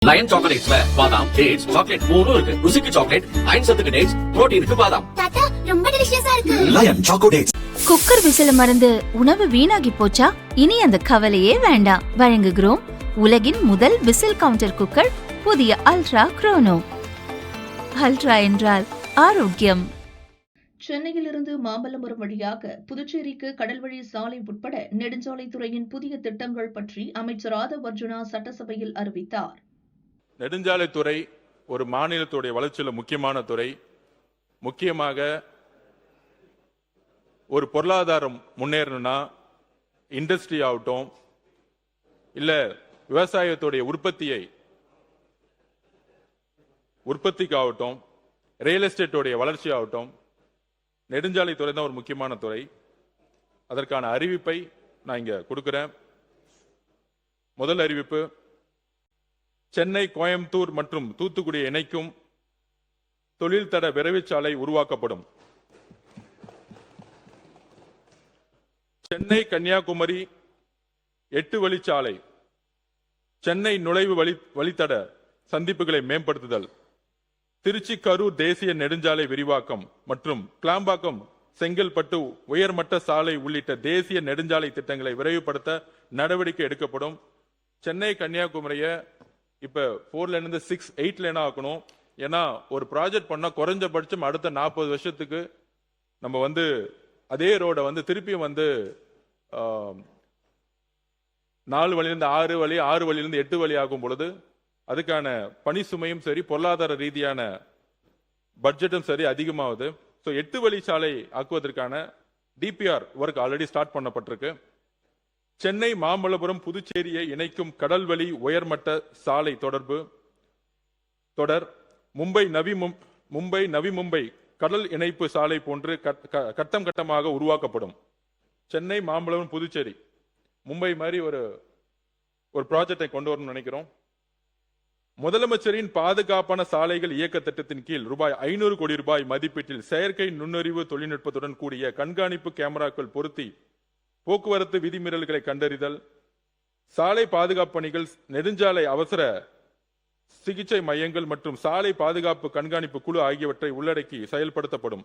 Line சாக்லேட்ஸ்ல பாதாம், dates, chocolate மூணும் இருக்கு. ருசிக்கு சாக்லேட், அயன் சத்துக்கு டேட்ஸ், புரோட்டீனுக்கு பாதாம். தாத்தா ரொம்ப டெலிஷியஸா இருக்கு. Line choco dates. குக்கர் விசில மறந்து உணவு வீணாகி போச்சா? இனி அந்த கவலையே வேண்டாம். வழங்குகிறோம் உலகின் முதல் விசில் கவுண்டர் குக்கர், புதிய அல்ட்ரா குரோனோ. அல்ட்ரா என்றால் ஆரோக்கியம். சென்னையிலிருந்து மாமல்லபுரம் வழியாக புதுச்சேரிக்கு கடல்வழி சாலை உட்பட நெடுஞ்சாலைத்துறையின் புதிய திட்டங்கள் பற்றி அமைச்சர் ஆதவ் அர்ஜுனா சட்டசபையில் அறிவித்தார். நெடுஞ்சாலைத்துறை ஒரு மாநிலத்துடைய வளர்ச்சியில் முக்கியமான துறை. முக்கியமாக ஒரு பொருளாதாரம் முன்னேறணும்னா இண்டஸ்ட்ரி ஆகட்டும், இல்ல விவசாயத்துடைய உற்பத்திக்காகட்டும், ரியல் எஸ்டேட்டுடைய வளர்ச்சி ஆகட்டும், நெடுஞ்சாலைத்துறை தான் ஒரு முக்கியமான துறை. அதற்கான அறிவிப்பை நான் இங்க கொடுக்கிறேன். முதல் அறிவிப்பு, சென்னை, கோயம்புத்தூர் மற்றும் தூத்துக்குடியை இணைக்கும் தொழில்தட விரைவுச்சாலை உருவாக்கப்படும். சென்னை கன்னியாகுமரி 8 வழிச்சாலை, சென்னை நுழைவு வழித்தட சந்திப்புகளை மேம்படுத்துதல், திருச்சி கரூர் தேசிய நெடுஞ்சாலை விரிவாக்கம் மற்றும் கிளாம்பாக்கம் செங்கல்பட்டு உயர்மட்ட சாலை உள்ளிட்ட தேசிய நெடுஞ்சாலை திட்டங்களை விரைவுபடுத்த நடவடிக்கை எடுக்கப்படும். சென்னை கன்னியாகுமரிய இப்ப 4 லேன் இருந்து 6, 8 லேனா ஆக்கணும். ஏன்னா ஒரு ப்ராஜெக்ட் பண்ணா குறைஞ்சபட்சம் அடுத்த 40 வருஷத்துக்கு நம்ம அதே ரோட திருப்பியும் 4 வழியிலிருந்து 6 வழி, 6 வழியிலிருந்து 8 வழி ஆகும் பொழுது அதுக்கான பணி சுமையும் சரி, பொருளாதார ரீதியான பட்ஜெட்டும் சரி அதிகமாகுது. 8 வழி சாலை ஆக்குவதற்கான டிபிஆர் ஒர்க் ஆல்ரெடி ஸ்டார்ட் பண்ணப்பட்டிருக்கு. சென்னை மாமல்லபுரம் புதுச்சேரியை இணைக்கும் கடல்வழி உயர்மட்ட சாலை தொடர் மும்பை நவி மும்பை கடல் இணைப்பு சாலை போன்று கட்டம் கட்டமாக உருவாக்கப்படும். சென்னை மாமல்லபுரம் புதுச்சேரி மும்பை மாதிரி ஒரு ப்ராஜெக்டை கொண்டு வரணும்னு நினைக்கிறோம். முதலமைச்சரின் பாதுகாப்பான சாலைகள் இயக்க திட்டத்தின் கீழ் ரூபாய் 500 கோடி ரூபாய் மதிப்பீட்டில் செயற்கை நுண்ணறிவு தொழில்நுட்பத்துடன் கூடிய கண்காணிப்பு கேமராக்கள் பொருத்தி போக்குவரத்து விதிமீறல்களை கண்டறிதல், சாலை பாதுகாப்பு பணிகள், நெடுஞ்சாலை அவசர சிகிச்சை மையங்கள் மற்றும் சாலை பாதுகாப்பு கண்காணிப்பு குழு ஆகியவற்றை உள்ளடக்கி செயல்படுத்தப்படும்.